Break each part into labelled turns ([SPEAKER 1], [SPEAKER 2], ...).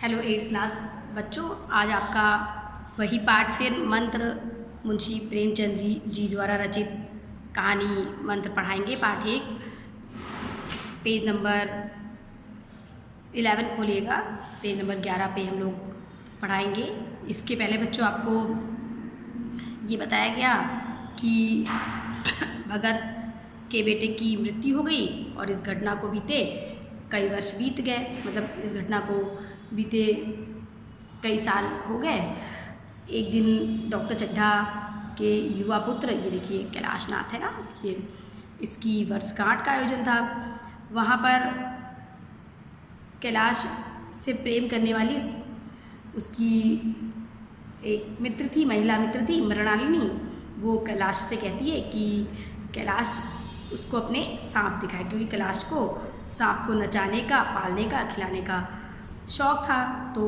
[SPEAKER 1] Hello 8th class बच्चों, आज आपका वही पाठ फिर मंत्र मुंशी प्रेमचंद जी द्वारा रचित कहानी मंत्र पढ़ाएंगे। पाठ 1 पेज नंबर 11 खोलिएगा। पेज नंबर 11 पे हम लोग पढ़ाएंगे। इसके पहले बच्चों आपको ये बताया गया कि भगत के बेटे की मृत्यु हो गई और इस घटना को बीते कई वर्ष बीत गए, मतलब इस घटना को बीते कई साल हो गए। एक दिन डॉक्टर चड्ढा के युवा पुत्र, ये देखिए कैलाश नाथ है ना, ये इसकी वर्षगांठ का आयोजन था। वहाँ पर कैलाश से प्रेम करने वाली उसकी एक मित्र थी, महिला मित्र थी मृणालिनी। वो कैलाश से कहती है कि कैलाश उसको अपने सांप दिखाए, क्योंकि कैलाश को सांप को नचाने का, पालने का, खिलाने का शौक़ था। तो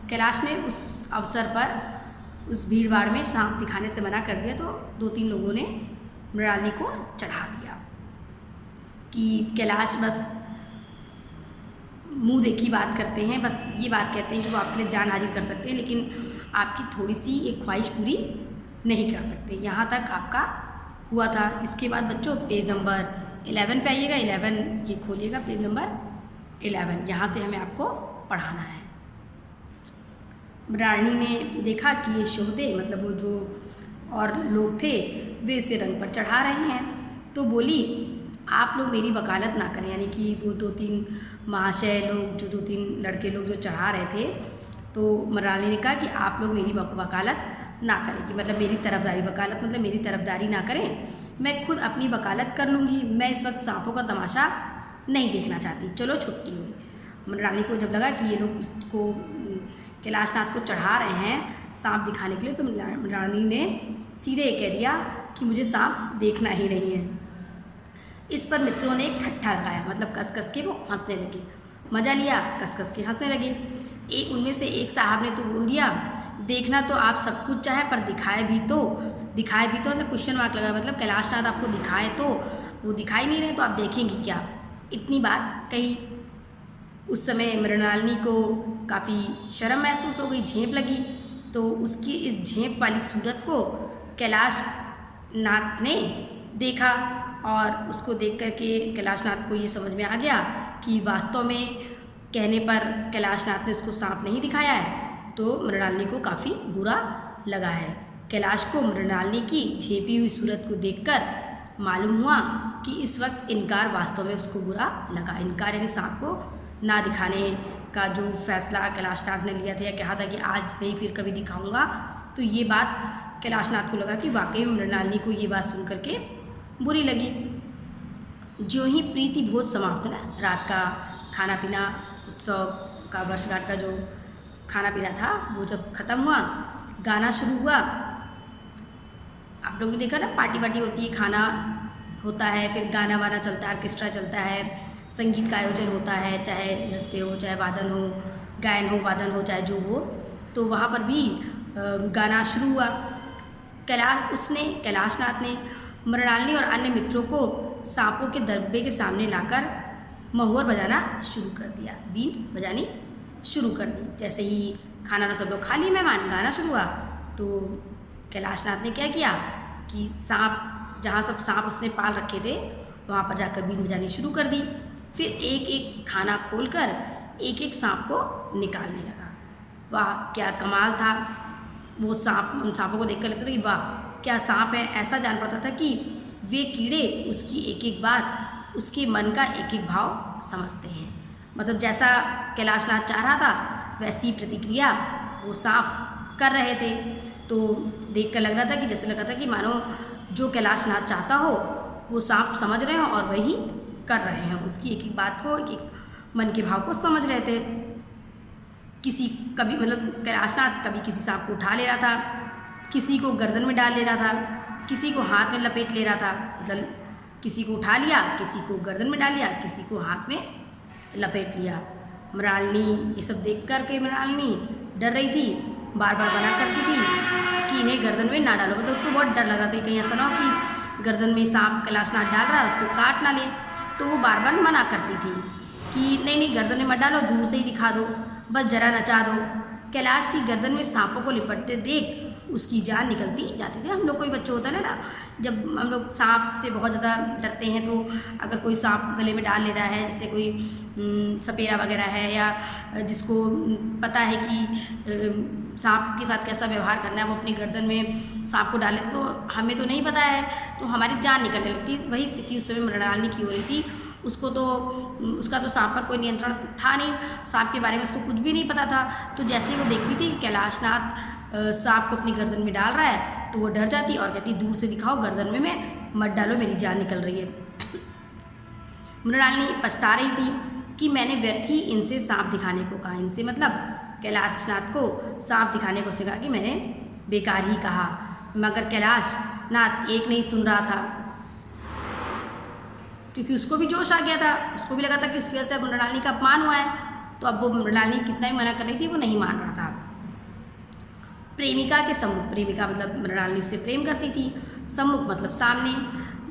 [SPEAKER 1] कैलाश ने उस अवसर पर उस भीड़ भाड़ में सांप दिखाने से मना कर दिया। तो 2-3 लोगों ने मृणालिनी को चढ़ा दिया कि कैलाश बस मुंह देखी बात करते हैं, बस ये बात कहते हैं कि वो आपके लिए जान हाजिर कर सकते हैं, लेकिन आपकी थोड़ी सी एक ख्वाहिश पूरी नहीं कर सकते। यहाँ तक आपका हुआ था। इसके बाद बच्चों पेज नंबर 11 पे आइएगा। 11 ये खोलिएगा, पेज नंबर 11। यहाँ से हमें आपको पढ़ाना है। मृणालिनी ने देखा कि ये शोहदे, मतलब वो जो और लोग थे, वे उसे रंग पर चढ़ा रहे हैं। तो बोली, आप लोग मेरी वकालत ना करें। यानी कि वो 2-3 महाशय लोग, जो 2-3 लड़के लोग जो चढ़ा रहे थे, तो मृणालिनी ने कहा कि आप लोग मेरी वकालत ना करें, कि मतलब मेरी तरफदारी, वकालत मतलब मेरी तरफदारी ना करें, मैं खुद अपनी वकालत कर लूँगी। मैं इस वक्त सांपों का तमाशा नहीं देखना चाहती, चलो छुट्टी हुई। मृणालिनी को जब लगा कि ये लोग उसको कैलाश नाथ को चढ़ा रहे हैं सांप दिखाने के लिए, तो मृणालिनी ने सीधे ये कह दिया कि मुझे सांप देखना ही नहीं है। इस पर मित्रों ने एक ठट्ठा लगाया, मतलब कस कस के वो हंसने लगे, मज़ा लिया, कस कस के हंसने लगे। उनमें से एक साहब ने तो बोल दिया, देखना तो आप सब कुछ चाहे, पर दिखाए भी तो मतलब क्वेश्चन मार्क लगा, मतलब कैलाश नाथ आपको दिखाए तो वो दिखाई नहीं रहे, तो आप देखेंगे क्या। इतनी बात कही। उस समय मृणालिनी को काफ़ी शर्म महसूस हो गई, झेंप लगी। तो उसकी इस झेंप वाली सूरत को कैलाश नाथ ने देखा, और उसको देख कर के कैलाश नाथ को ये समझ में आ गया कि वास्तव में कहने पर कैलाश नाथ ने उसको सांप नहीं दिखाया है। तो मृणालिनी को काफ़ी बुरा लगा है। कैलाश को मृणालिनी की झेपी हुई सूरत को देखकर मालूम हुआ कि इस वक्त इनकार वास्तव में उसको बुरा लगा। इनकार यानी सांप को ना दिखाने का जो फैसला कैलाश नाथ ने लिया था, या कहा था कि आज नहीं फिर कभी दिखाऊंगा, तो ये बात कैलाश नाथ को लगा कि वाकई में मृणालिनी को ये बात सुन करके बुरी लगी। जो ही प्रीति भोज समाप्त ना, रात का खाना पीना, उत्सव का, वर्षगांठ का जो खाना पीना था, वो जब ख़त्म हुआ, गाना शुरू हुआ। आप लोगों ने देखा ना, पार्टी वार्टी होती है, खाना होता है, फिर गाना वाना चलता है, ऑर्केस्ट्रा चलता है, संगीत का आयोजन होता है, चाहे नृत्य हो, चाहे वादन हो, गायन हो, वादन हो, चाहे जो हो। तो वहाँ पर भी गाना शुरू हुआ। कैलाश नाथ ने मृणालिनी और अन्य मित्रों को सांपों के दरबे के सामने लाकर महुअर बजाना शुरू कर दिया, बीन बजानी शुरू कर दी। जैसे ही खाना ना सब लोग खा लिए, मेहमान, गाना शुरू हुआ, तो कैलाश नाथ ने क्या किया कि सांप, जहाँ सब सांप उसने पाल रखे थे, वहाँ पर जाकर बीन बजानी शुरू कर दी। फिर एक एक खाना खोलकर एक एक सांप को निकालने लगा। वाह क्या कमाल था। वो सांप, उन सांपों को देखकर लगता था कि वाह क्या सांप है। ऐसा जान पाता था कि वे कीड़े उसकी एक एक बात, उसके मन का एक एक भाव समझते हैं। मतलब जैसा कैलाश नाथ चाह रहा था, वैसी प्रतिक्रिया वो सांप कर रहे थे। तो देखकर लग रहा था कि जैसे लग रहा था कि मानो जो कैलाश नाथ चाहता हो वो सांप समझ रहे हो और वही कर रहे हैं, उसकी एक एक बात को, एक एक मन के भाव को समझ रहे थे। कभी मतलब कैलाश नाथ कभी किसी सांप को उठा ले रहा था, किसी को गर्दन में डाल ले रहा था, किसी को हाथ में लपेट ले रहा था, मतलब किसी को उठा लिया, किसी को गर्दन में डाल लिया, किसी को हाथ में लपेट लिया। मृणालिनी ये सब देख कर के मृणालिनी डर रही थी, बार बार मना करती थी कि इन्हें गर्दन में ना डालो। मतलब उसको बहुत डर लग रहा था कि कहीं ऐसा ना हो कि गर्दन में सांप कैलाश नाथ डाल रहा है, उसको काट ना ले, तो वो बार बार मना करती थी। कि नहीं नहीं, गर्दन में मत डालो, दूर से ही दिखा दो, बस जरा नचा दो। कैलाश की गर्दन में सांपों को लिपटते देख उसकी जान निकलती जाती थी। हम लोग कोई बच्चे होता है ना, जब हम लोग सांप से बहुत ज़्यादा डरते हैं, तो अगर कोई सांप गले में डाल ले रहा है, जैसे कोई सपेरा वगैरह है, या जिसको पता है कि सांप के साथ कैसा व्यवहार करना है, वो अपनी गर्दन में सांप को डाल लेते, तो हमें तो नहीं पता है, तो हमारी जान निकलने लगती। वही स्थिति उस समय मृणालिनी की हो रही थी। उसको तो उसका तो सांप पर कोई नियंत्रण था नहीं, सांप के बारे में उसको कुछ भी नहीं पता था। तो जैसे ही वो देखती थी कि कैलाश नाथ सांप को अपनी गर्दन में डाल रहा है, तो वो डर जाती और कहती दूर से दिखाओ, गर्दन में मैं मत डालो, मेरी जान निकल रही है। मृणालिनी पछता रही थी कि मैंने व्यर्थ ही इनसे सांप दिखाने को कहा। इनसे मतलब कैलाश नाथ को सांप दिखाने को सिखा कि मैंने बेकार ही कहा। मगर कैलाश नाथ एक नहीं सुन रहा था, क्योंकि उसको भी जोश आ गया था। उसको भी लगा था कि उसकी वजह से अब मृणालिनी का अपमान हुआ है, तो अब वो मृणालिनी कितना भी मना कर रही थी, वो नहीं मान रहा था। प्रेमिका के सम्मुख, प्रेमिका मतलब मृणालिनी उससे प्रेम करती थी, सम्मुख मतलब सामने।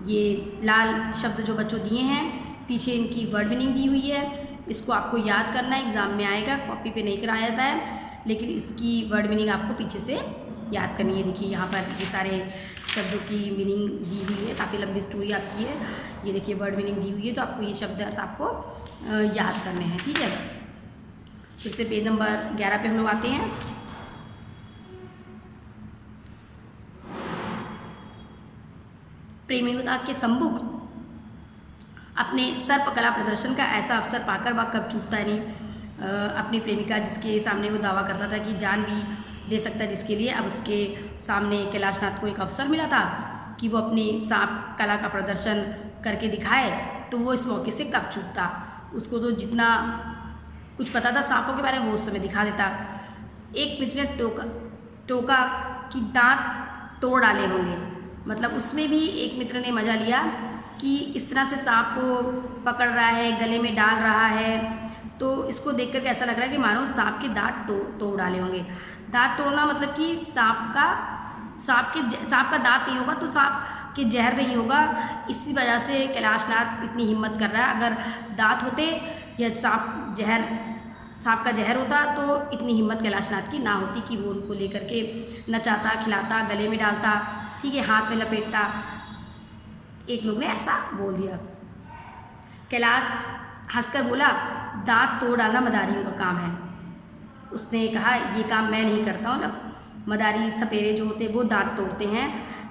[SPEAKER 1] ये लाल शब्द जो बच्चों दिए हैं, पीछे इनकी वर्ड मीनिंग दी हुई है। इसको आपको याद करना है, एग्जाम में आएगा, कॉपी पे नहीं कराया जाता है, लेकिन इसकी वर्ड मीनिंग आपको पीछे से याद करनी है। देखिए यहाँ पर ये सारे शब्दों की मीनिंग दी हुई है, काफ़ी लंबी स्टोरी आपकी है। ये देखिए वर्ड मीनिंग दी हुई है, तो आपको ये शब्द अर्थ आपको याद करने हैं, ठीक है। फिर से पेज नंबर 11 पे हम लोग आते हैं। प्रेमिका के सम्मुख अपने सर्पकला प्रदर्शन का ऐसा अवसर पाकर वह कब चूकता नहीं। अपनी प्रेमिका जिसके सामने वो दावा करता था कि जान भी दे सकता है जिसके लिए, अब उसके सामने कैलाश नाथ को एक अवसर मिला था कि वो अपनी सांप कला का प्रदर्शन करके दिखाए, तो वो इस मौके से कब चूकता। उसको तो जितना कुछ पता था सांपों के बारे में वो उस समय दिखा देता। एक मित्र ने टोका कि दांत तोड़ डाले होंगे, मतलब उसमें भी एक मित्र ने मज़ा लिया कि इस तरह से सांप को पकड़ रहा है, गले में डाल रहा है, तो इसको देख कर ऐसा लग रहा है कि मानो सांप के दांत तोड़ डाले होंगे। दांत तोड़ना मतलब कि सांप का दांत नहीं होगा तो सांप के जहर नहीं होगा, इसी वजह से कैलाश नाथ इतनी हिम्मत कर रहा है। अगर दांत होते या सांप का जहर होता तो इतनी हिम्मत कैलाश नाथ की ना होती कि वो उनको लेकर के नचाता, खिलाता, गले में डालता, ठीक है, हाथ में लपेटता। एक लोग ने ऐसा बोल दिया। कैलाश हंसकर बोला, दांत तोड़ डालना मदारियों का काम है। उसने कहा ये काम मैं नहीं करता हूँ, मतलब मदारी सपेरे जो होते हैं वो दांत तोड़ते हैं,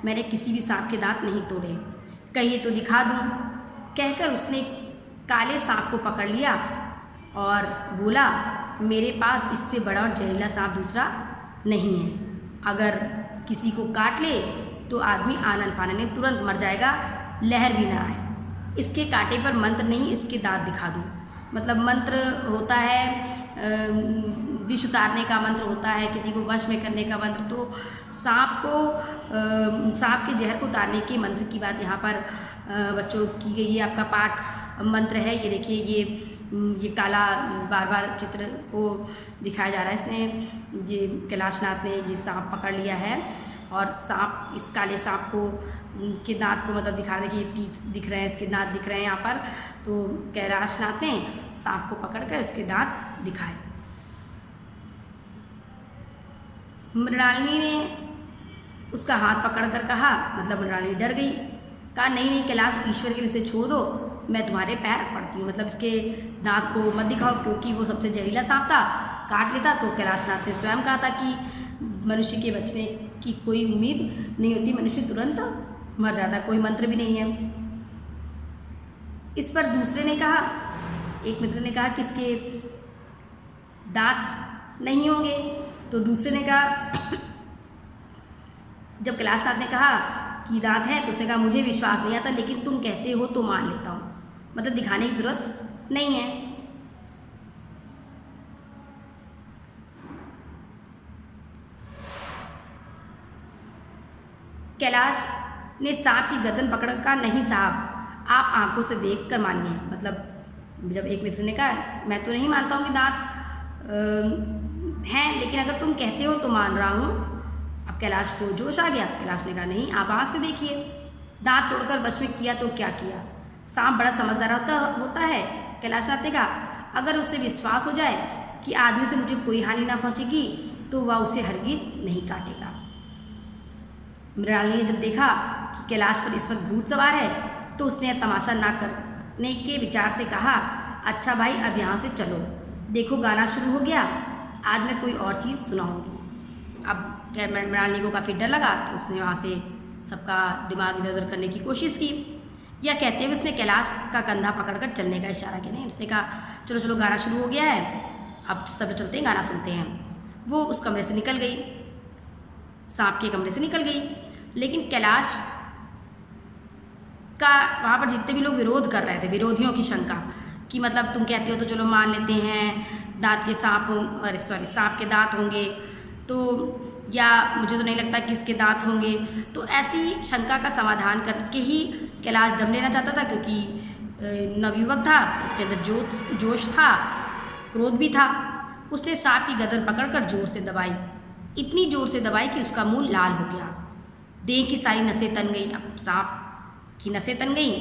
[SPEAKER 1] मैंने किसी भी सांप के दांत नहीं तोड़े, कहिए तो दिखा दूँ। कहकर उसने काले सांप को पकड़ लिया और बोला, मेरे पास इससे बड़ा और जहरीला सांप दूसरा नहीं है, अगर किसी को काट ले तो आदमी आनन फानन में तुरंत मर जाएगा, लहर भी ना आए। इसके कांटे पर मंत्र नहीं, इसके दांत दिखा दूँ। मतलब मंत्र होता है, विष उतारने का मंत्र होता है, किसी को वश में करने का मंत्र। तो सांप के जहर को उतारने के मंत्र की बात यहाँ पर बच्चों की गई है। आपका पाठ मंत्र है, ये देखिए, ये काला बार बार चित्र को दिखाया जा रहा है। इसने ये कैलाश नाथ ने ये सांप पकड़ लिया है और सांप, इस काले सांप को के दांत को मतलब दिखा रहे, देखिए टीथ दिख रहे हैं, इसके दांत दिख रहे हैं यहाँ पर। तो कैलाश नाथ ने सांप को पकड़कर इसके दांत दिखाए। मृणालिनी ने उसका हाथ पकड़कर कहा, मतलब मृणालिनी डर गई, कहा नहीं नहीं कैलाश, ईश्वर के लिए इसे छोड़ दो, मैं तुम्हारे पैर पड़ती हूँ। मतलब इसके दांत को मत दिखाओ, क्योंकि वो सबसे जहरीला सांप था, काट लेता तो कैलाश नाथ ने स्वयं कहा था कि मनुष्य के बचने की कोई उम्मीद नहीं होती, मनुष्य तुरंत मर जाता, कोई मंत्र भी नहीं है। इस पर दूसरे ने कहा, एक मित्र ने कहा कि इसके दांत नहीं होंगे, तो दूसरे ने कहा, जब कैलाश नाथ ने कहा कि दांत हैं तो उसने कहा मुझे विश्वास नहीं आता, लेकिन तुम कहते हो तो मान लेता हूँ, मतलब दिखाने की जरूरत नहीं है। कैलाश ने सांप की गर्दन पकड़ कहा, नहीं साहब, आप आंखों से देख कर मानिए। मतलब जब एक मित्र ने कहा मैं तो नहीं मानता हूँ कि दांत हैं, लेकिन अगर तुम कहते हो तो मान रहा हूँ। अब कैलाश को जोश आ गया। कैलाश ने कहा नहीं, आप आँख से देखिए, दांत तोड़कर वश में किया तो क्या किया, सांप बड़ा समझदार होता है, कैलाशनाथ ने कहा, अगर उसे विश्वास हो जाए कि आदमी से मुझे कोई हानि ना पहुंचेगी तो वह उसे हरगिज नहीं काटेगा। मृणालिनी ने जब देखा कि कैलाश पर इस वक्त भूत सवार है तो उसने तमाशा ना करने के विचार से कहा, अच्छा भाई अब यहाँ से चलो, देखो गाना शुरू हो गया, आज मैं कोई और चीज़ सुनाऊंगी। अब मृणालिनी को काफ़ी डर लगा तो उसने वहाँ से सबका दिमाग इधर उधर करने की कोशिश की। यह कहते हुए उसने कैलाश का कंधा पकड़कर चलने का इशारा किया। नहीं, उसने कहा चलो चलो गाना शुरू हो गया है, अब सब चलते हैं गाना सुनते हैं। वो उस कमरे से निकल गई, सांप के कमरे से निकल गई, लेकिन कैलाश का वहाँ पर जितने भी लोग विरोध कर रहे थे, विरोधियों की शंका कि मतलब तुम कहते हो तो चलो मान लेते हैं दांत के सांप अरे सॉरी सांप के दांत होंगे तो, या मुझे तो नहीं लगता कि इसके दांत होंगे। तो ऐसी शंका का समाधान करके ही कैलाश दम लेना चाहता था, क्योंकि नवयुवक था, उसके अंदर जोश था, क्रोध भी था। उसने सांप की गर्दन पकड़कर जोर से दबाई, इतनी जोर से दबाई कि उसका मुंह लाल हो गया, देह की सारी नसें तन गई। अब सांप की नसें तन गई।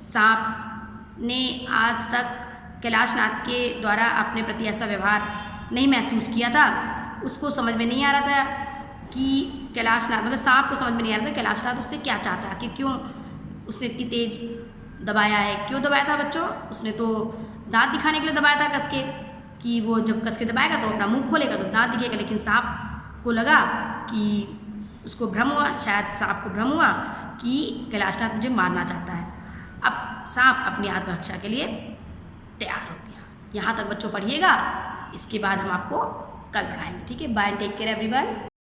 [SPEAKER 1] सांप ने आज तक कैलाशनाथ के द्वारा अपने प्रति ऐसा व्यवहार नहीं महसूस किया था। उसको समझ में नहीं आ रहा था कि कैलाशनाथ मतलब सांप को समझ में नहीं आ रहा था कैलाशनाथ उससे क्या चाहता है, कि क्यों उसने इतनी तेज दबाया है। क्यों दबाया था बच्चों? उसने तो दांत दिखाने के लिए दबाया था कस के, कि वो जब कस के दबाएगा तो अपना मुंह खोलेगा तो दांत दिखेगा। लेकिन सांप को लगा कि उसको भ्रम हुआ, शायद सांप को भ्रम हुआ कि कैलाशनाथ मुझे मारना चाहता है। अब सांप अपनी आत्मरक्षा के लिए तैयार हो गया। यहाँ तक बच्चों पढ़िएगा, इसके बाद हम आपको कल पढ़ाएंगे। ठीक है, बाय, टेक केयर एवरीवन।